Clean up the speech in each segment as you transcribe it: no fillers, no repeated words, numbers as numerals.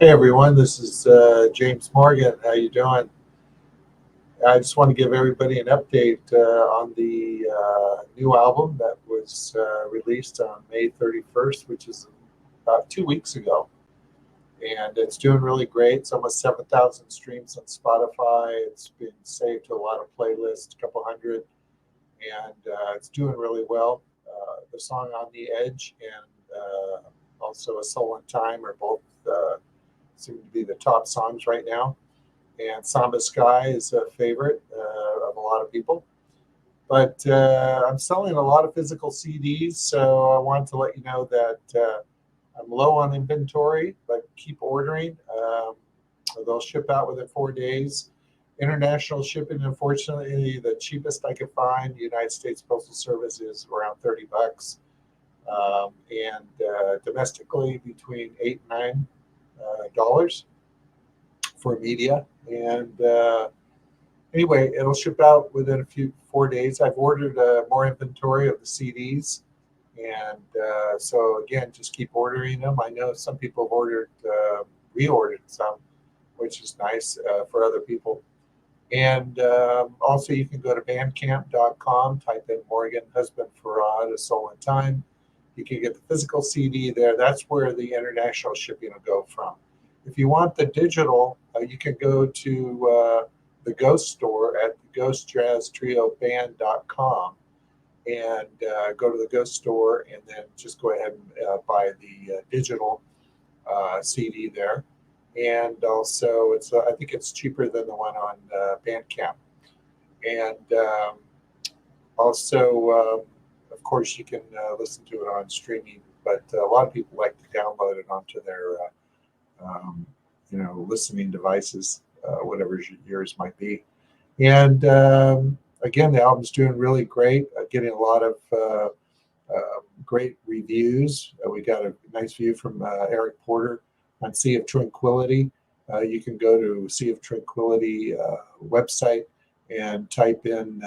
Hey everyone, this is James Morgan. How you doing? I just want to give everybody an update on the new album that was released on May 31st, which is about 2 weeks ago. And it's doing really great. It's almost 7,000 streams on Spotify. It's been saved to a lot of playlists, a couple hundred, and it's doing really well. The song On the Edge and also A Soul in Time are both seem to be the top songs right now. And Samba Sky is a favorite of a lot of people. But I'm selling a lot of physical CDs, so I wanted to let you know that I'm low on inventory, but keep ordering. They'll ship out within 4 days. International shipping, unfortunately, the cheapest I could find, the United States Postal Service, is around $30, and domestically between $8 and $9 for media. And anyway, it'll ship out within 4 days. I've ordered more inventory of the CDs, and so again, just keep ordering them. I know some people have reordered some, which is nice for other people. And also, you can go to bandcamp.com, type in Morgan Husband Feraud, A Soul in Time. You can get the physical CD there. That's where the international shipping will go from. If you want the digital, you can go to the Ghost store at ghostjazztrioband.com and go to the Ghost store and then just go ahead and buy the digital CD there. And also, I think it's cheaper than the one on Bandcamp. And also, of course, you can listen to it on streaming, but a lot of people like to download it onto their listening devices, whatever yours might be. And again, the album's doing really great, getting a lot of great reviews. We got a nice view from Eric Porter on Sea of Tranquility. You can go to Sea of Tranquility website and type in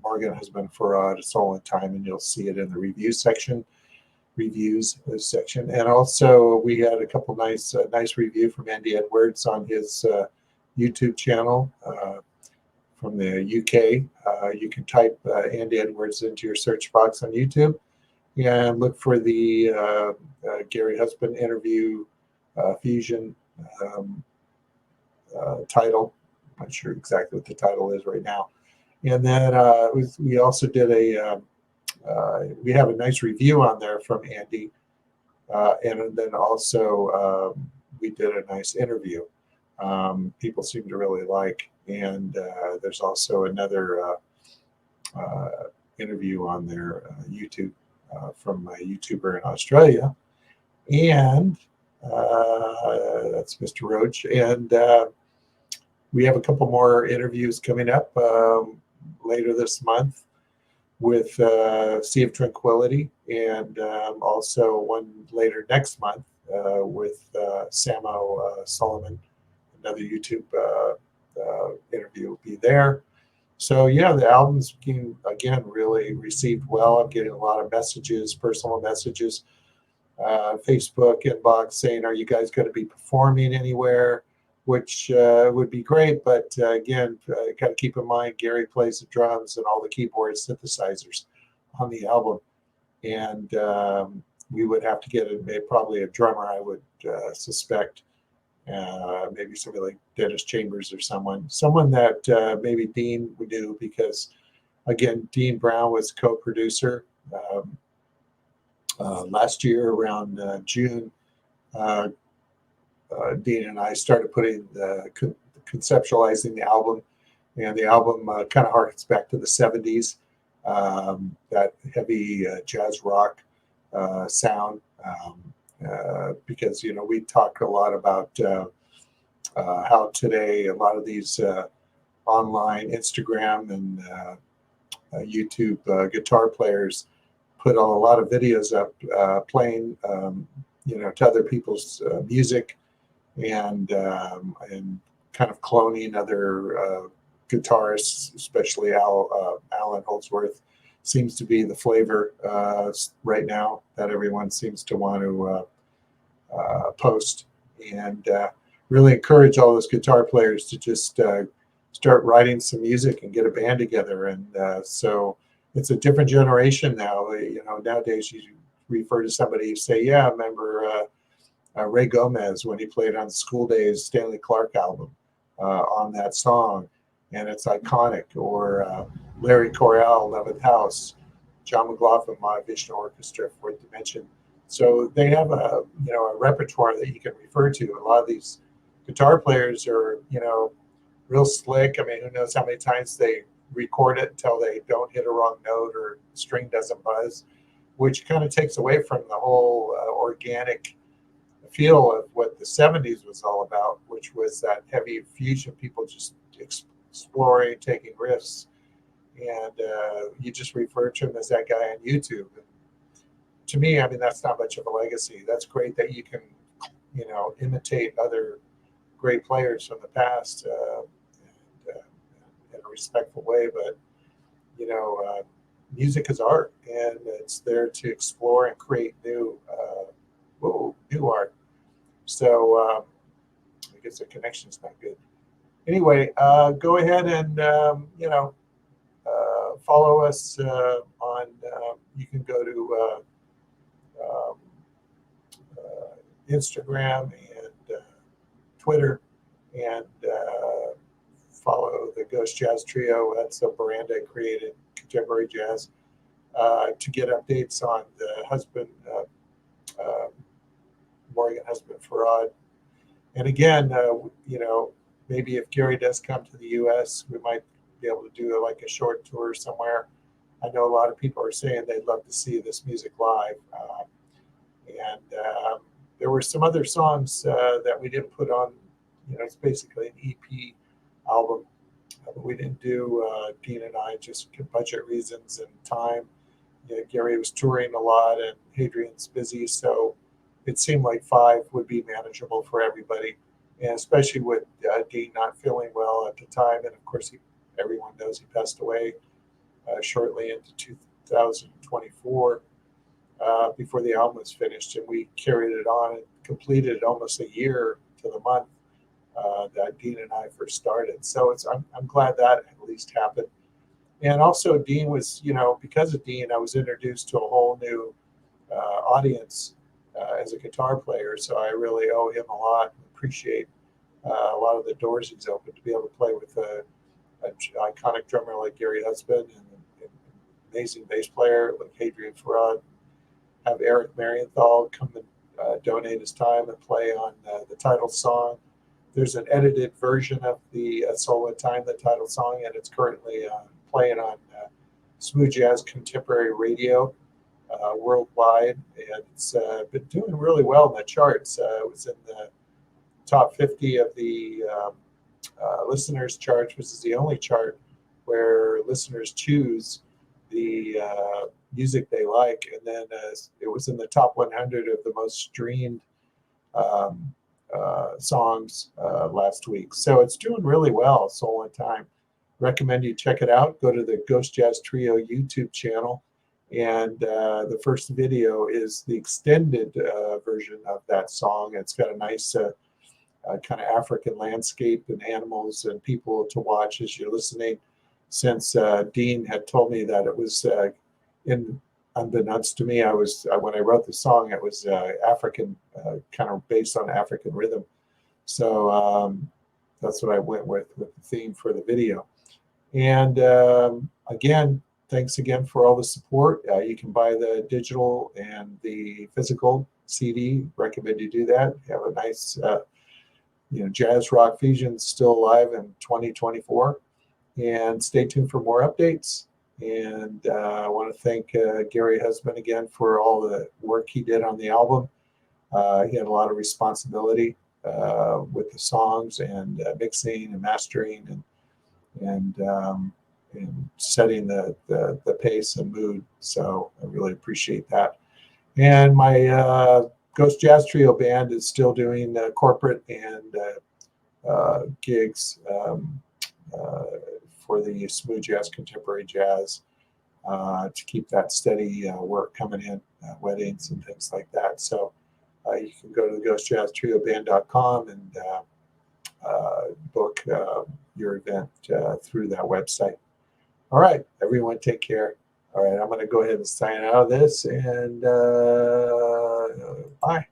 Morgan Husband Feraud, A Soul in Time, and you'll see it in the reviews section. And also we had a couple nice review from Andy Edwards on his YouTube channel from the UK. You can type Andy Edwards into your search box on YouTube and look for the Gary Husband interview fusion title. I'm not sure exactly what the title is right now. And then we also did we have a nice review on there from Andy, and then also we did a nice interview. People seem to really like, and there's also another interview on their YouTube from a YouTuber in Australia, and that's Mr. Roach. And we have a couple more interviews coming up later this month with Sea of Tranquility, and also one later next month with Samo Solomon. Another YouTube interview will be there. So yeah, the album's being, again, really received well. I'm getting a lot of messages, personal messages, Facebook inbox saying, are you guys going to be performing anywhere? Which would be great, but again, got to keep in mind Gary plays the drums and all the keyboards, synthesizers on the album, and we would have to get probably a drummer, I would suspect, maybe somebody like Dennis Chambers or someone that maybe Dean would do, because again, Dean Brown was co-producer last year around June. Dean and I started conceptualizing the album, and the album kind of harkens back to the 70s, that heavy jazz rock sound, because we talk a lot about how today a lot of these online Instagram and YouTube guitar players put a lot of videos up playing to other people's music, and kind of cloning other guitarists, especially Alan Holdsworth, seems to be the flavor right now that everyone seems to want to post and really encourage all those guitar players to just start writing some music and get a band together. And so it's a different generation now. Nowadays you refer to somebody, you say, yeah, I remember Ray Gomez when he played on School Days Stanley Clarke album on that song, and it's iconic. Or Larry Coryell, 11th House, John McLaughlin, Mahavishnu Orchestra, Fourth Dimension. So they have a repertoire that you can refer to. A lot of these guitar players are real slick. I mean, who knows how many times they record it until they don't hit a wrong note or the string doesn't buzz, which kind of takes away from the whole organic feel of what the 70s was all about, which was that heavy fusion, people just exploring, taking risks. And you just refer to him as that guy on YouTube. And to me, I mean, that's not much of a legacy. That's great that you can, imitate other great players from the past in a respectful way. But, music is art, and it's there to explore and create new art. So I guess the connection's not good. Anyway, go ahead and, follow us on, you can go to Instagram and Twitter, and follow the Ghost Jazz Trio. That's a Miranda-created contemporary jazz, to get updates on the Husband-Hadrien Feraud. And again, maybe if Gary does come to the U.S., we might be able to do like a short tour somewhere. I know a lot of people are saying they'd love to see this music live. There were some other songs that we didn't put on. It's basically an EP album. But we didn't do, Dean and I, just budget reasons and time. Gary was touring a lot and Hadrien's busy, so it seemed like 5 would be manageable for everybody, and especially with Dean not feeling well at the time. And of course, everyone knows he passed away shortly into 2024, before the album was finished, and we carried it on and completed almost a year to the month that Dean and I first started. So I'm glad that at least happened. And also Dean was, because of Dean, I was introduced to a whole new audience as a guitar player. So I really owe him a lot and appreciate a lot of the doors he's opened to be able to play with an iconic drummer like Gary Husband, and an amazing bass player like Hadrien Feraud. Have Eric Marienthal come and donate his time and play on the title song. There's an edited version of the Solo Time, the title song, and it's currently playing on smooth jazz contemporary radio worldwide, and it's been doing really well in the charts. It was in the top 50 of the listeners charts, which is the only chart where listeners choose the music they like, and then it was in the top 100 of the most streamed songs last week. So it's doing really well. Soul and Time. Recommend you check it out. Go to the Ghost Jazz Trio YouTube channel, and the first video is the extended version of that song. It's got a nice kind of African landscape and animals and people to watch as you're listening, since Dean had told me that it was unbeknownst to me, when I wrote the song, it was African, kind of based on African rhythm. So that's what I went with the theme for the video. And again, thanks again for all the support. You can buy the digital and the physical CD. Recommend you do that. You have a nice, jazz rock fusion still alive in 2024. And stay tuned for more updates. And I want to thank Gary Husband again for all the work he did on the album. He had a lot of responsibility with the songs and mixing and mastering and setting the pace and mood. So I really appreciate that. And my Ghost Jazz Trio band is still doing corporate and gigs for the smooth jazz, contemporary jazz, to keep that steady work coming in, weddings and things like that. So you can go to the ghostjazztrioband.com and book your event through that website. All right, everyone, take care. All right, I'm going to go ahead and sign out of this, and bye.